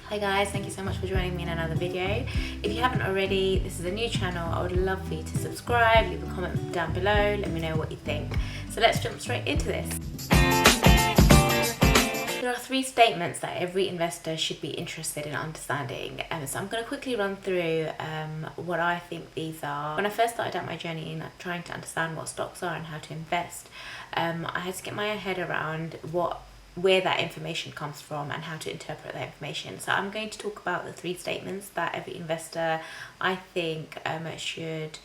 Hi guys, thank you so much for joining me in another video. If you haven't already, this is a new channel. I would love for you to subscribe, leave a comment down below, let me know what you think. So let's jump straight into this. There are three statements that every investor should be interested in understanding. So I'm going to quickly run through what I think these are. When I first started out my journey in trying to understand what stocks are and how to invest, I had to get my head around where that information comes from and how to interpret that information. So I'm going to talk about the three statements that every investor, I think, should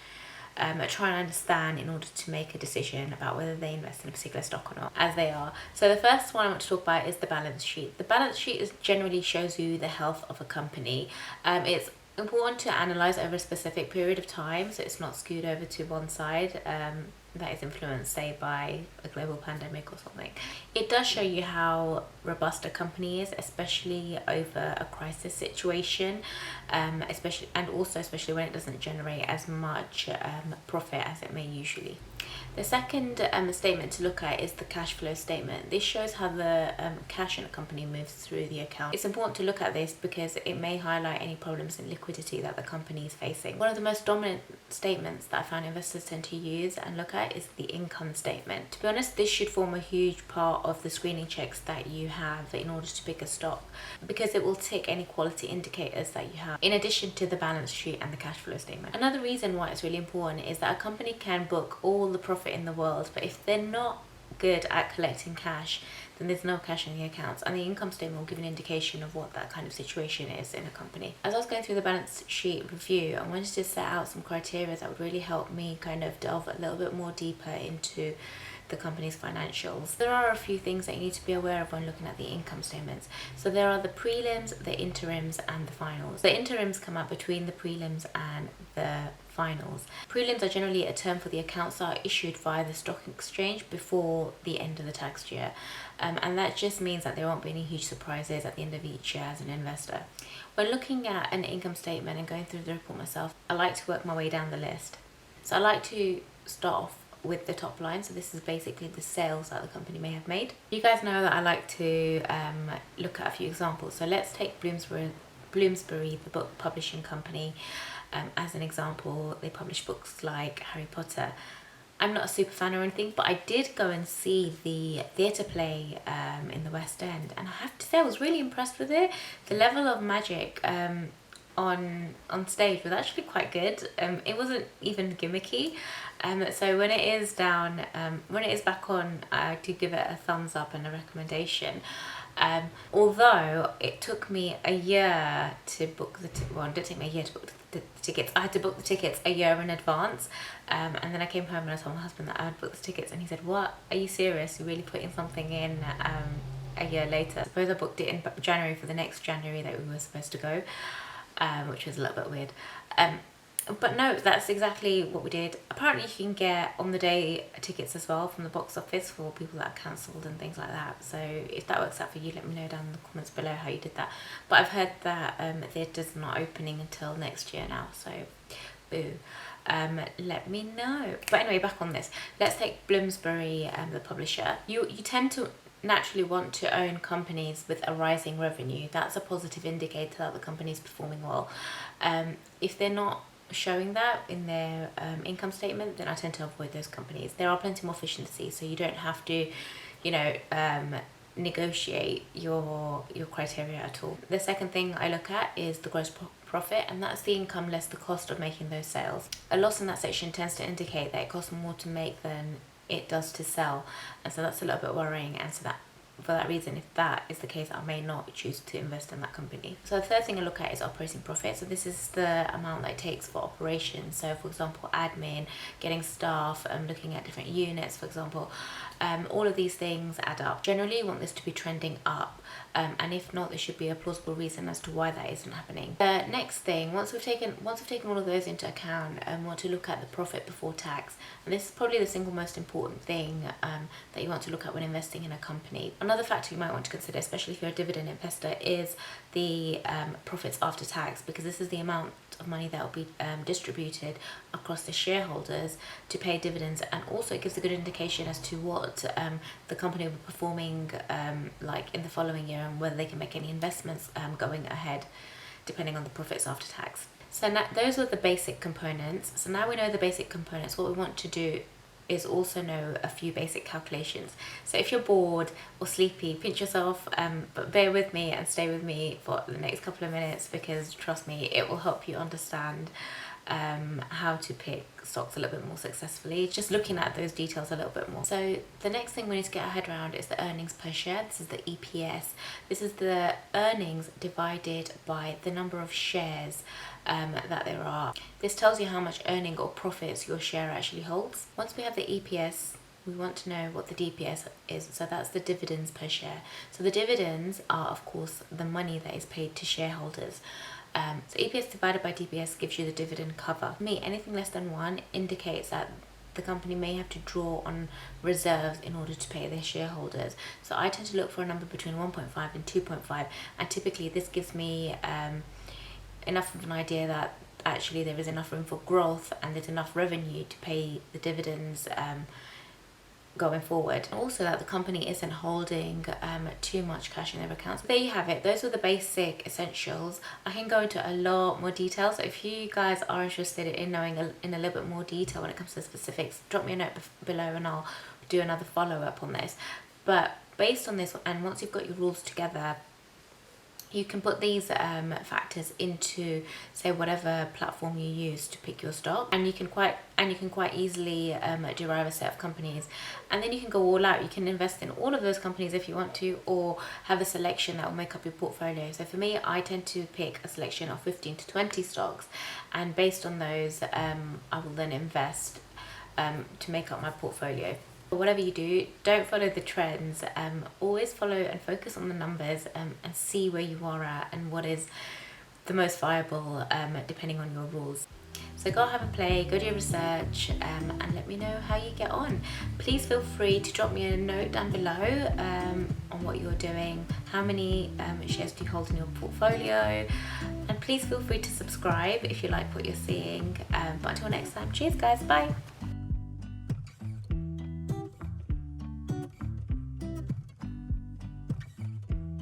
try and understand in order to make a decision about whether they invest in a particular stock or not, as they are. So the first one I want to talk about is the balance sheet. The balance sheet generally shows you the health of a company. It's important to analyze over a specific period of time, so it's not skewed over to one side. That is influenced, say, by a global pandemic or something. It does show you how robust a company is, especially over a crisis situation, especially when it doesn't generate as much profit as it may usually. The second statement to look at is the cash flow statement. This shows how the cash in a company moves through the account. It's important to look at this because it may highlight any problems in liquidity that the company is facing. One of the most dominant statements that I find investors tend to use and look at is the income statement. To be honest, this should form a huge part of the screening checks that you have in order to pick a stock, because it will tick any quality indicators that you have, in addition to the balance sheet and the cash flow statement. Another reason why it's really important is that a company can book all the profit in the world, but if they're not good at collecting cash, then there's no cash in the accounts, and the income statement will give an indication of what that kind of situation is in a company. As I was going through the balance sheet review, I wanted to set out some criteria that would really help me kind of delve a little bit more deeper into the company's financials. There are a few things that you need to be aware of when looking at the income statements. So there are the prelims, the interims, and the finals. The interims come out between the prelims and the finals. Prelims are generally a term for the accounts that are issued via the stock exchange before the end of the tax year. And that just means that there won't be any huge surprises at the end of each year as an investor. When looking at an income statement and going through the report myself, I like to work my way down the list. So I like to start off with the top line. So this is basically the sales that the company may have made. You guys know that I like to look at a few examples. So let's take Bloomsbury, the book publishing company, as an example. They publish books like Harry Potter. I'm not a super fan or anything, but I did go and see the theatre play in the West End, and I have to say I was really impressed with it. The level of magic on stage was actually quite good. It wasn't even gimmicky. So when it is back on, I do give it a thumbs up and a recommendation. Although it took me a year to book it didn't take me a year to book the tickets. I had to book the tickets a year in advance, and then I came home and I told my husband that I had booked the tickets, and he said, "What? Are you serious? You're really putting something in a year later?" I suppose I booked it in January for the next January that we were supposed to go, which was a little bit weird. But no, that's exactly what we did. Apparently you can get on the day tickets as well from the box office for people that are cancelled and things like that. So if that works out for you, let me know down in the comments below how you did that. But I've heard that the theatre's not opening until next year now, so boo. Let me know. But anyway, back on this. Let's take Bloomsbury, the publisher. You tend to naturally want to own companies with a rising revenue. That's a positive indicator that the company is performing well. If they're not showing that in their income statement, then I tend to avoid those companies. There are plenty more efficiencies, so you don't have to, negotiate your criteria at all. The second thing I look at is the gross profit, and that's the income less the cost of making those sales. A loss in that section tends to indicate that it costs more to make than it does to sell, and so that's a little bit worrying. And so for that reason, if that is the case, I may not choose to invest in that company. So the third thing I look at is operating profit. So this is the amount that it takes for operations. So for example, admin, getting staff, looking at different units, for example. All of these things add up. Generally, you want this to be trending up, and if not, there should be a plausible reason as to why that isn't happening. The next thing, once we've taken all of those into account, we want to look at the profit before tax. And this is probably the single most important thing that you want to look at when investing in a company. Another factor you might want to consider, especially if you're a dividend investor, is the profits after tax, because this is the amount of money that will be distributed across the shareholders to pay dividends, and also it gives a good indication as to what the company will be performing like in the following year, and whether they can make any investments going ahead depending on the profits after tax. So now those are the basic components. So now we know the basic components. What we want to do is also know a few basic calculations. So if you're bored or sleepy, pinch yourself, but bear with me and stay with me for the next couple of minutes, because trust me, it will help you understand how to pick stocks a little bit more successfully, just looking at those details a little bit more. So the next thing we need to get our head around is the earnings per share. This is the EPS. This is the earnings divided by the number of shares that there are. This tells you how much earning or profits your share actually holds. Once we have the EPS, we want to know what the DPS is. So that's the dividends per share. So the dividends are, of course, the money that is paid to shareholders. So EPS divided by DPS gives you the dividend cover. For me, anything less than 1 indicates that the company may have to draw on reserves in order to pay their shareholders. So I tend to look for a number between 1.5 and 2.5, and typically this gives me enough of an idea that actually there is enough room for growth and there's enough revenue to pay the dividends going forward. Also that the company isn't holding too much cash in their accounts. There you have it. Those are the basic essentials. I can go into a lot more detail, so if you guys are interested in knowing in a little bit more detail when it comes to the specifics, drop me a note below and I'll do another follow-up on this. But based on this, and once you've got your rules together, you can put these factors into, say, whatever platform you use to pick your stock, and you can quite easily derive a set of companies, and then you can go all out. You can invest in all of those companies if you want to, or have a selection that will make up your portfolio. So for me, I tend to pick a selection of 15 to 20 stocks, and based on those, I will then invest to make up my portfolio. Whatever you do, don't follow the trends. Always follow and focus on the numbers and see where you are at and what is the most viable depending on your rules. So go have a play, go do your research, and let me know how you get on. Please feel free to drop me a note down below on what you're doing, how many shares do you hold in your portfolio, and please feel free to subscribe if you like what you're seeing. But until next time, cheers guys, bye.